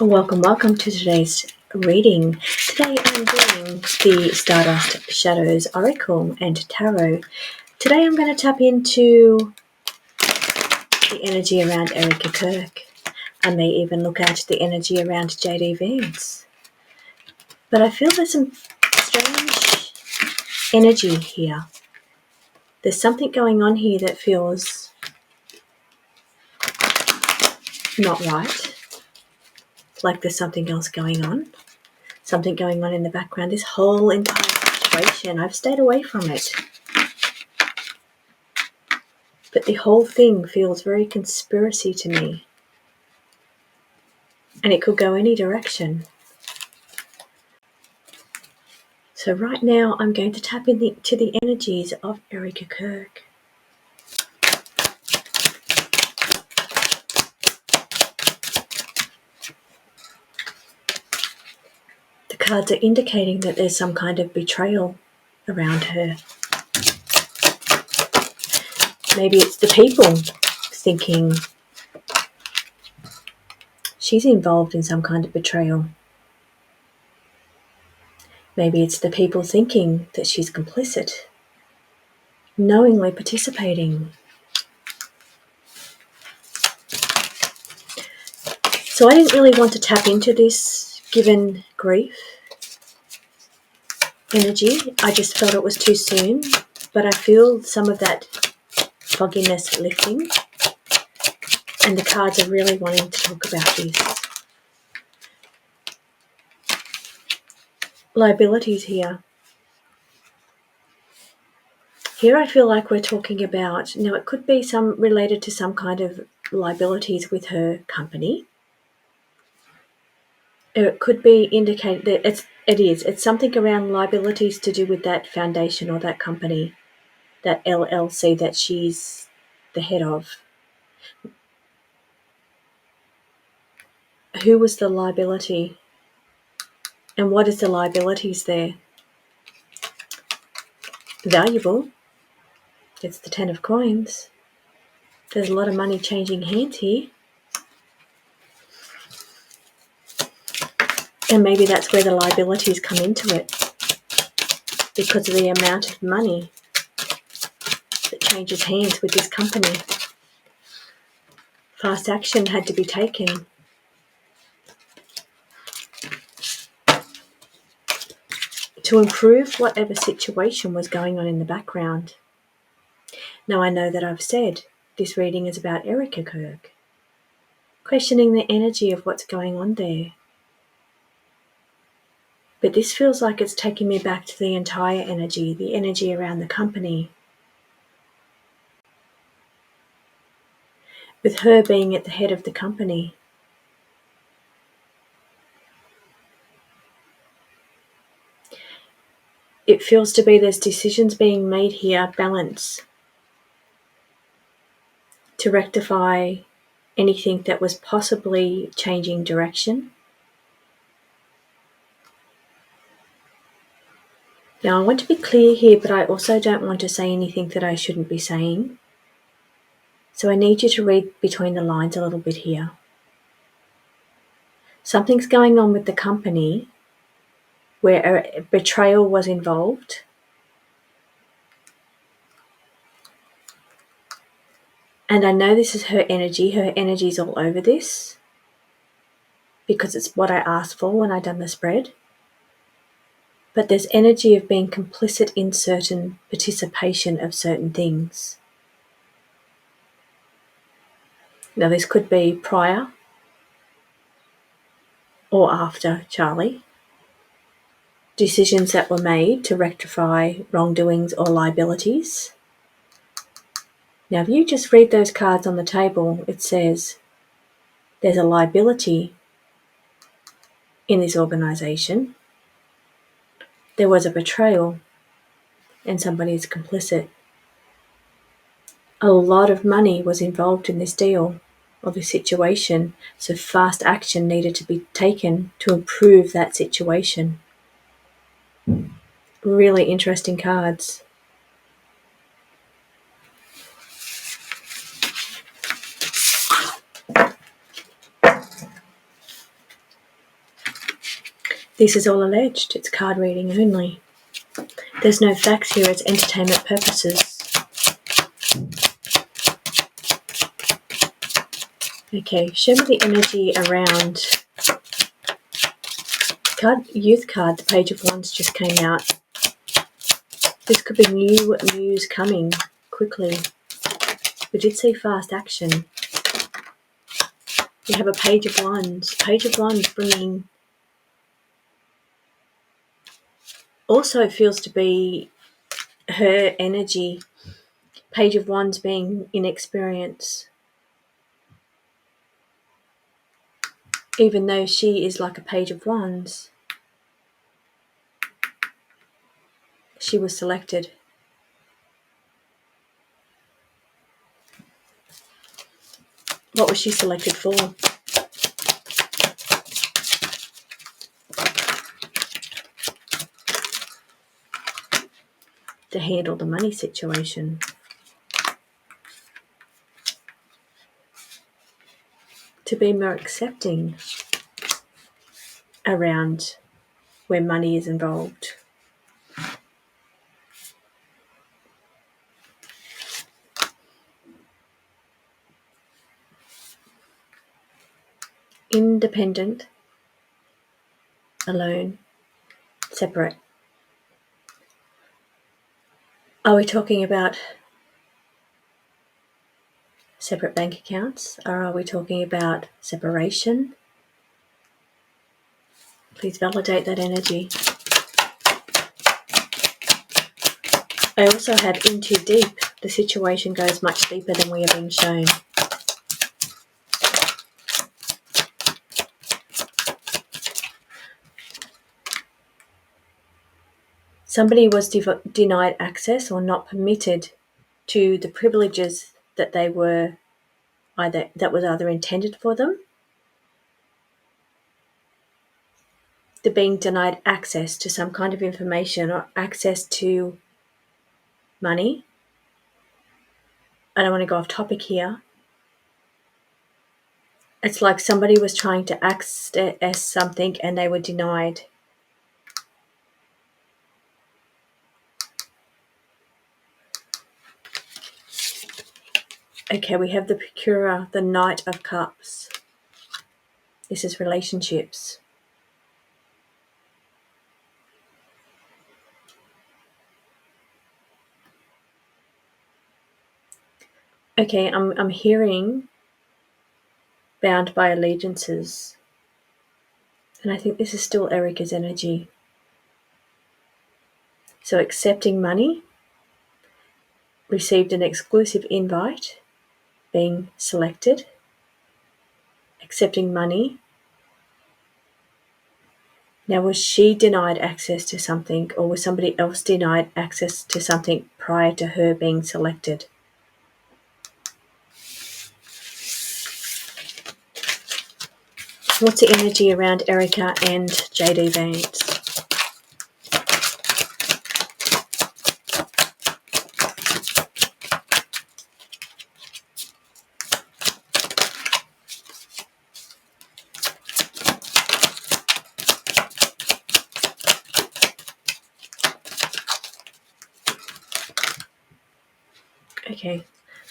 Welcome to today's reading. Today I'm doing the Stardust Shadows Oracle and Tarot. Today I'm going to tap into the energy around Erika Kirk. I may even look at the energy around JD Vance. But I feel there's some strange energy here. There's something going on here that feels not right. Like there's something else going on. Something going on in the background. This whole entire situation, I've stayed away from it. But the whole thing feels very conspiracy to me. And it could go any direction. So right now I'm going to tap into the energies of Erika Kirk. The cards are indicating that there's some kind of betrayal around her. Maybe it's the people thinking she's involved in some kind of betrayal. Maybe it's the people thinking that she's complicit, knowingly participating. So I didn't really want to tap into this given grief energy. I just felt it was too soon, but I feel some of that fogginess lifting, and the cards are really wanting to talk about this. Liabilities here. Here I feel like we're talking about, now it could be some related to some kind of liabilities with her company. It could be indicated that it's something around liabilities to do with that foundation or that company, that LLC that she's the head of. Who was the liability? And what is the liabilities there? Valuable. It's the 10 of coins. There's a lot of money changing hands here. And maybe that's where the liabilities come into it, because of the amount of money that changes hands with this company. Fast action had to be taken. To improve whatever situation was going on in the background. Now I know that I've said this reading is about Erika Kirk, questioning the energy of what's going on there. But this feels like it's taking me back to the entire energy, the energy around the company. With her being at the head of the company. It feels to be there's decisions being made here, balance, to rectify anything that was possibly changing direction. Now, I want to be clear here, but I also don't want to say anything that I shouldn't be saying. So I need you to read between the lines a little bit here. Something's going on with the company where a betrayal was involved. And I know this is her energy. Her energy's all over this because it's what I asked for when I done the spread. But there's energy of being complicit in certain participation of certain things. Now, this could be prior or after Charlie. Decisions that were made to rectify wrongdoings or liabilities. Now, if you just read those cards on the table, it says there's a liability in this organisation. There was a betrayal and somebody is complicit. A lot of money was involved in this deal or this situation, so fast action needed to be taken to improve that situation. Really interesting cards. This is all alleged. It's card reading only. There's no facts here. It's entertainment purposes. Okay, show me the energy around youth card. The Page of Wands just came out. This could be new news coming quickly. We did see fast action. We have a Page of Wands. Page of Wands bringing... Also feels to be her energy. Page of Wands being inexperience. Even though she is like a Page of Wands, she was selected. What was she selected for? To handle the money situation. To be more accepting around where money is involved. Independent, alone, separate. Are we talking about separate bank accounts, or are we talking about separation? Please validate that energy. I also have in too deep. The situation goes much deeper than we are being shown. Somebody was denied access or not permitted to the privileges that they were either intended for them. They're being denied access to some kind of information or access to money. I don't want to go off topic here. It's like somebody was trying to access something and they were denied. Okay, we have the Procurer, the Knight of Cups. This is relationships. Okay, I'm hearing bound by allegiances. And I think this is still Erika's energy. So accepting money, received an exclusive invite, being selected, accepting money. Now, was she denied access to something, or was somebody else denied access to something prior to her being selected? What's the energy around Erika and JD Vance? Okay, a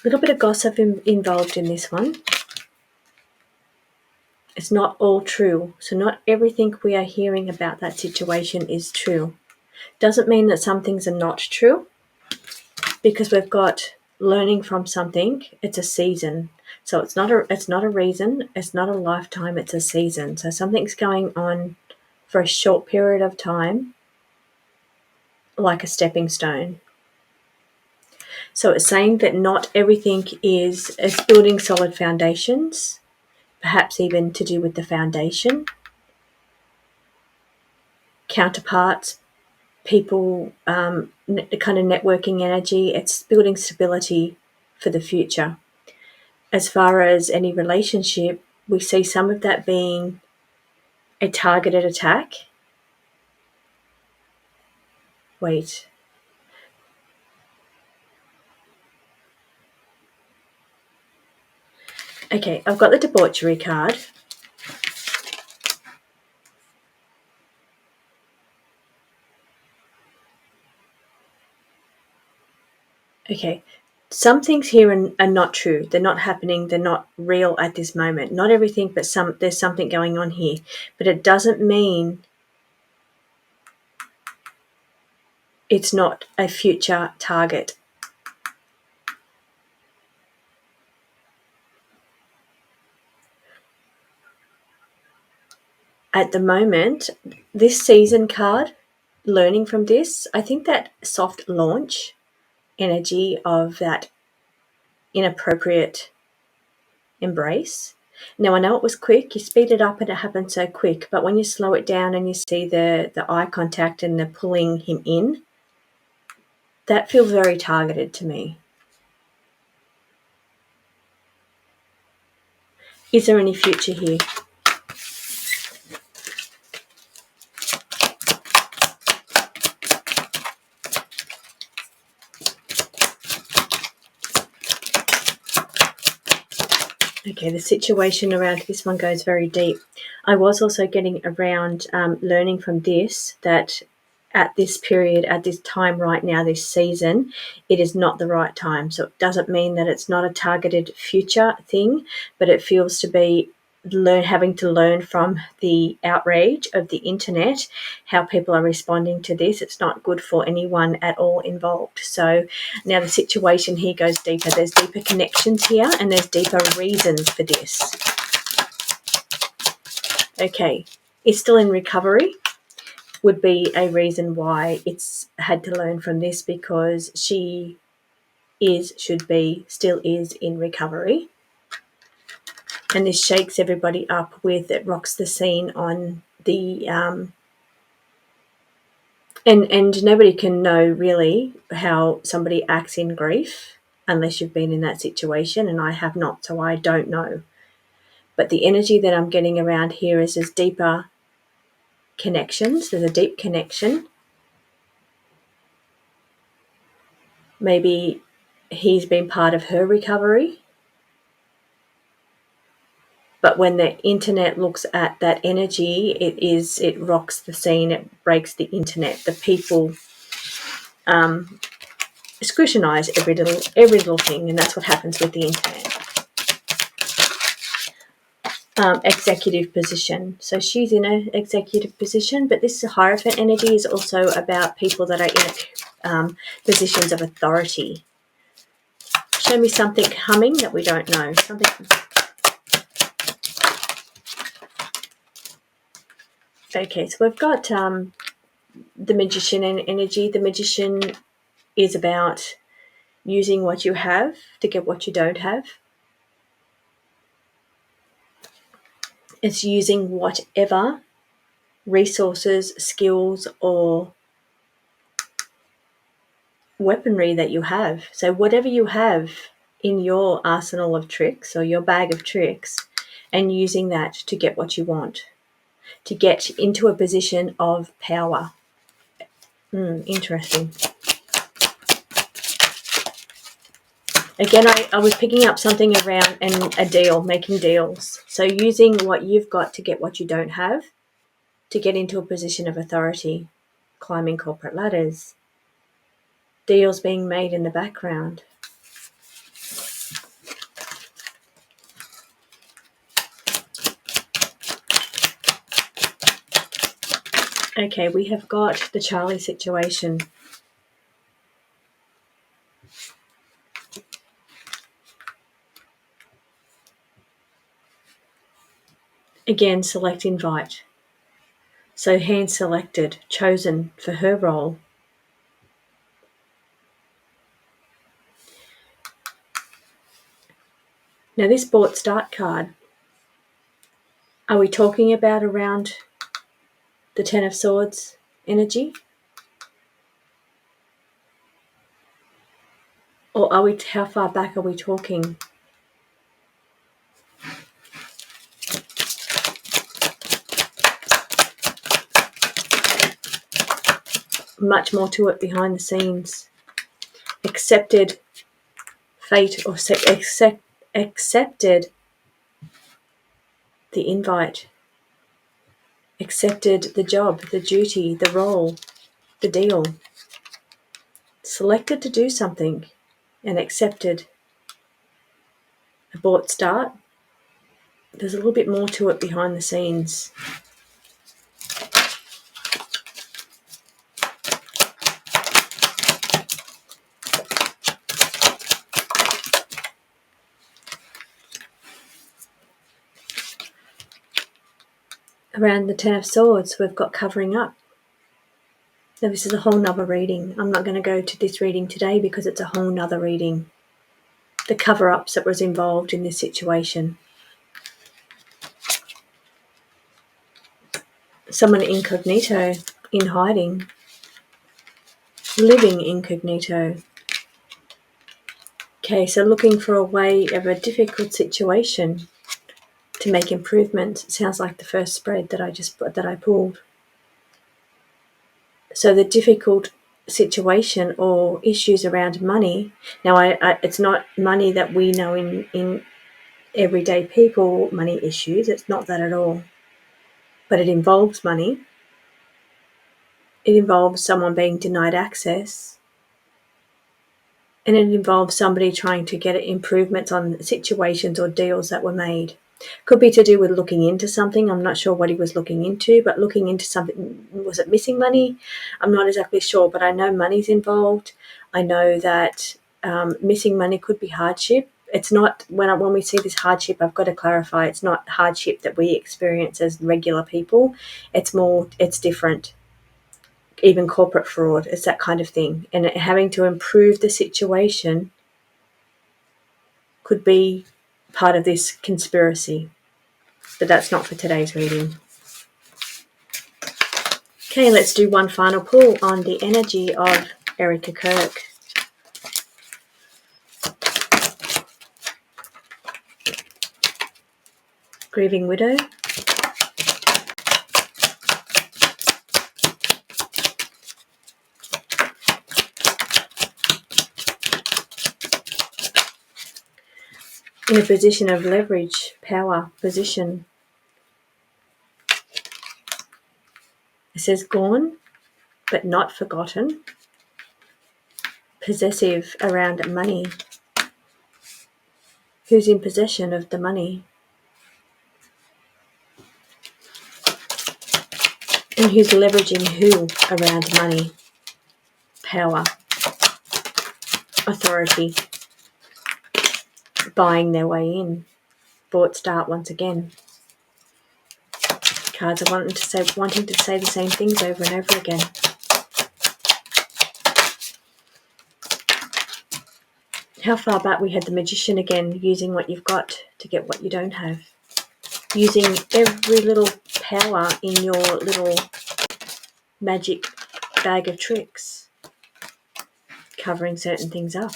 little bit of gossip involved in this one. It's not all true. So not everything we are hearing about that situation is true. Doesn't mean that some things are not true, because we've got learning from something. It's a season. So it's not a reason, it's not a lifetime, it's a season. So something's going on for a short period of time, like a stepping stone. So it's saying that not everything is building solid foundations, perhaps even to do with the foundation, counterparts, people, kind of networking energy. It's building stability for the future. As far as any relationship, we see some of that being a targeted attack. Wait. Okay, I've got the debauchery card. Okay. Some things here are not true. They're not happening. They're not real at this moment. Not everything, but there's something going on here. But it doesn't mean it's not a future target. At the moment, this season card, learning from this, I think that soft launch energy of that inappropriate embrace. Now, I know it was quick. You speed it up and it happened so quick. But when you slow it down and you see the eye contact and the pulling him in, that feels very targeted to me. Is there any future here? Okay, the situation around this one goes very deep. I was also getting around learning from this that at this period, at this time right now, this season, it is not the right time. So it doesn't mean that it's not a targeted future thing, but it feels to be having to learn from the outrage of the internet, how people are responding to this. It's not good for anyone at all involved. So now the situation here goes deeper. There's deeper connections here and there's deeper reasons for this. Okay, it's still in recovery would be a reason why it's had to learn from this, because she still is in recovery. And this shakes everybody up it rocks the scene on the and nobody can know really how somebody acts in grief unless you've been in that situation, and I have not, so I don't know. But the energy that I'm getting around here is there's deeper connections. There's a deep connection. Maybe he's been part of her recovery. But when the internet looks at that energy, it rocks the scene, it breaks the internet. The people scrutinize every little thing, and that's what happens with the internet. Executive position. So she's in an executive position, but this Hierophant energy is also about people that are in positions of authority. Show me something humming that we don't know. Something. Okay, so we've got the Magician energy. The Magician is about using what you have to get what you don't have. It's using whatever resources, skills, or weaponry that you have. So whatever you have in your arsenal of tricks or your bag of tricks, and using that to get what you want, to get into a position of power. Interesting. Again, I was picking up something around a deal, making deals. So using what you've got to get what you don't have, to get into a position of authority, climbing corporate ladders, deals being made in the background. Okay, we have got the Charlie situation. Again, select invite. So hand selected, chosen for her role. Now this bought start card, are we talking about around the Ten of Swords energy? Or how far back are we talking? Much more to it behind the scenes. Accepted fate, or accepted the invite. Accepted the job, the duty, the role, the deal. Selected to do something. and accepted abort start. There's a little bit more to it behind the scenes. Around the Ten of Swords, we've got covering up. Now, this is a whole nother reading. I'm not going to go to this reading today because it's a whole nother reading. The cover-ups that was involved in this situation. Someone incognito, in hiding, living incognito. Okay, so looking for a way of a difficult situation to make improvements. It sounds like the first spread that I pulled. So the difficult situation or issues around money. Now, it's not money that we know in everyday people, money issues. It's not that at all. But it involves money. It involves someone being denied access. And it involves somebody trying to get improvements on situations or deals that were made. Could be to do with looking into something. I'm not sure what he was looking into, but looking into something, was it missing money? I'm not exactly sure, but I know money's involved. I know that missing money could be hardship. It's not, when we see this hardship, I've got to clarify, it's not hardship that we experience as regular people. It's different. Even corporate fraud, it's that kind of thing. And having to improve the situation could be part of this conspiracy. But that's not for today's reading. Okay, let's do one final pull on the energy of Erika Kirk. Grieving widow. In a position of leverage, power, position. It says gone, but not forgotten. Possessive around money. Who's in possession of the money? And who's leveraging who around money? Power. Authority. Buying their way in. Bought start once again. Cards are wanting to say the same things over and over again. How far back we had the Magician again, using what you've got to get what you don't have. Using every little power in your little magic bag of tricks. Covering certain things up.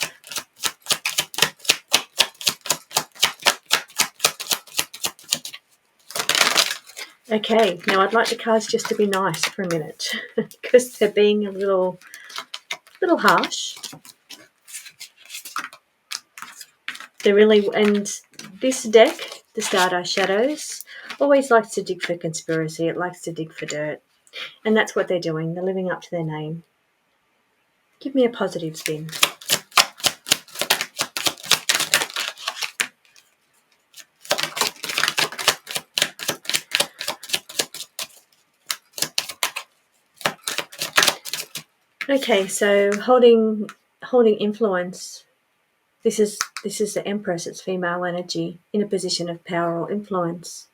Okay, now I'd like the cards just to be nice for a minute because they're being a little harsh. They're really, and this deck, the Stardust Shadows, always likes to dig for conspiracy. It likes to dig for dirt. And that's what they're doing. They're living up to their name. Give me a positive spin. Okay, so holding influence. This is the Empress. It's female energy in a position of power or influence.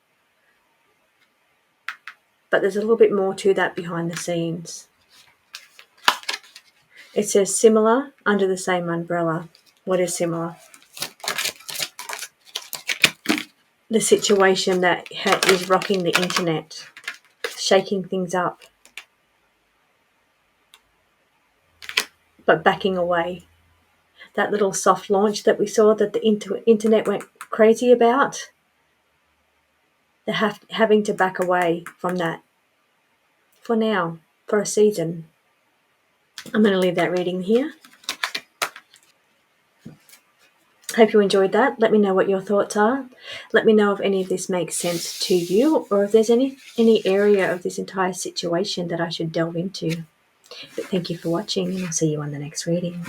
But there's a little bit more to that behind the scenes. It says similar under the same umbrella. What is similar? The situation that is rocking the internet, shaking things up, but backing away. That little soft launch that we saw that the internet went crazy about, they're having to back away from that for now, for a season. I'm going to leave that reading here. Hope you enjoyed that. Let me know what your thoughts are. Let me know if any of this makes sense to you, or if there's any area of this entire situation that I should delve into. But thank you for watching, and I'll see you on the next reading.